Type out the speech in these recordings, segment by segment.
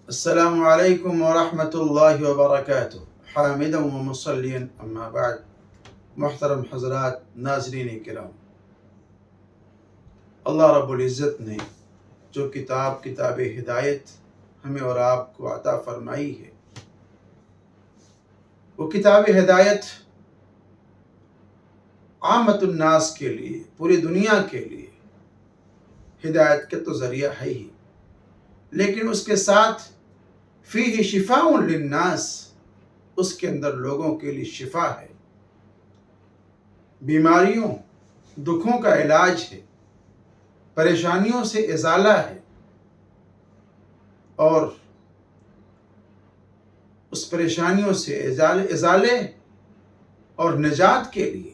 السلام علیکم ورحمۃ اللہ وبرکاتہ حامدا و مصلیا اما بعد. محترم حضرات، ناظرین کرام، اللہ رب العزت نے جو کتاب ہدایت ہمیں اور آپ کو عطا فرمائی ہے، وہ کتاب ہدایت عامت الناس کے لیے، پوری دنیا کے لیے ہدایت کے تو ذریعہ ہے ہی، لیکن اس کے ساتھ فیہ شفاء للناس، اس کے اندر لوگوں کے لیے شفا ہے، بیماریوں دکھوں کا علاج ہے، پریشانیوں سے ازالہ ہے، اور اس پریشانیوں سے ازالے اور نجات کے لیے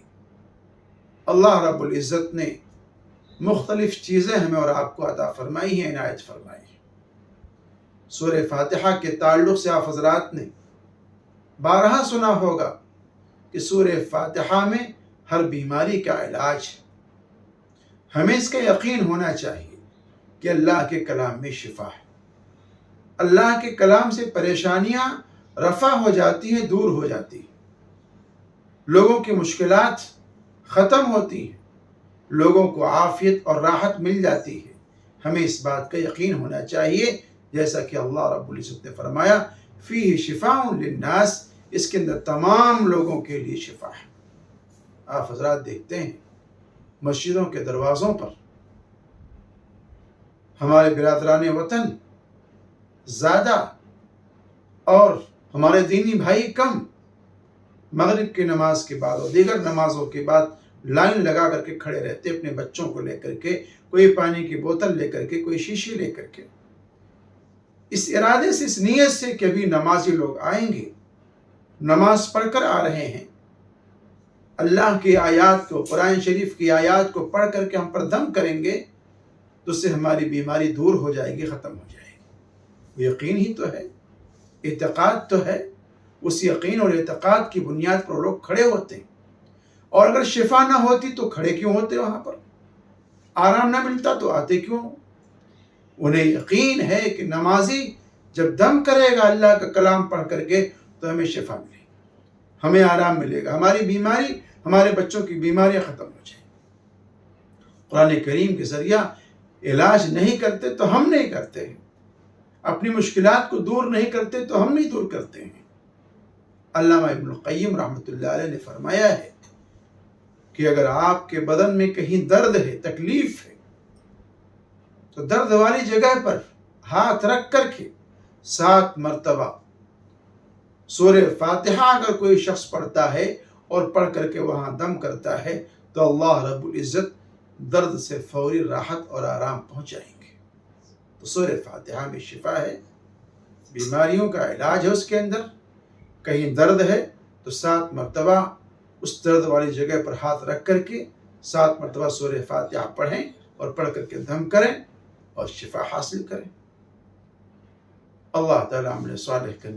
اللہ رب العزت نے مختلف چیزیں ہمیں اور آپ کو عطا فرمائی ہیں، عنایت فرمائی ہیں. سورہ فاتحہ کے تعلق سے آپ حضرات نے بارہا سنا ہوگا کہ سورہ فاتحہ میں ہر بیماری کا علاج ہے. ہمیں اس کا یقین ہونا چاہیے کہ اللہ کے کلام میں شفا ہے. اللہ کے کلام سے پریشانیاں رفع ہو جاتی ہیں، دور ہو جاتی ہیں، لوگوں کی مشکلات ختم ہوتی ہیں، لوگوں کو عافیت اور راحت مل جاتی ہے. ہمیں اس بات کا یقین ہونا چاہیے، جیسا کہ اللہ رب العزت نے فرمایا فیہ شفاء للناس، اس کے اندر تمام لوگوں کے لیے شفا ہے. آپ حضرات دیکھتے ہیں مسجدوں کے دروازوں پر ہمارے برادران وطن زیادہ اور ہمارے دینی بھائی کم، مغرب کی نماز کے بعد اور دیگر نمازوں کے بعد لائن لگا کر کے کھڑے رہتے، اپنے بچوں کو لے کر کے، کوئی پانی کی بوتل لے کر کے، کوئی شیشی لے کر کے، اس ارادے سے، اس نیت سے کہ ابھی نمازی لوگ آئیں گے، نماز پڑھ کر آ رہے ہیں، اللہ کی آیات کو، قرآن شریف کی آیات کو پڑھ کر کے ہم پر دم کریں گے تو اس سے ہماری بیماری دور ہو جائے گی، ختم ہو جائے گی. وہ یقین ہی تو ہے، اعتقاد تو ہے. اس یقین اور اعتقاد کی بنیاد پر لوگ کھڑے ہوتے ہیں. اور اگر شفا نہ ہوتی تو کھڑے کیوں ہوتے؟ وہاں پر آرام نہ ملتا تو آتے کیوں؟ انہیں یقین ہے کہ نمازی جب دم کرے گا اللہ کا کلام پڑھ کر کے تو ہمیں شفا ملے گی، ہمیں آرام ملے گا، ہماری بیماری، ہمارے بچوں کی بیماریاں ختم ہو جائیں. قرآن کریم کے ذریعہ علاج نہیں کرتے تو ہم نہیں کرتے ہیں، اپنی مشکلات کو دور نہیں کرتے تو ہم نہیں دور کرتے ہیں. علامہ ابن القیم رحمۃ اللہ علیہ نے فرمایا ہے کہ اگر آپ کے بدن میں کہیں درد ہے، تکلیف ہے، تو درد والی جگہ پر ہاتھ رکھ کر کے 7 مرتبہ سورہ فاتحہ اگر کوئی شخص پڑھتا ہے اور پڑھ کر کے وہاں دم کرتا ہے تو اللہ رب العزت درد سے فوری راحت اور آرام پہنچائیں گے. تو سورہ فاتحہ میں شفا ہے، بیماریوں کا علاج ہے. اس کے اندر کہیں درد ہے تو 7 مرتبہ اس درد والی جگہ پر ہاتھ رکھ کر کے 7 مرتبہ سورہ فاتحہ پڑھیں اور پڑھ کر کے دم کریں اور شفا حاصل کریں. اللہ تعالیٰ عمل صالح کریں.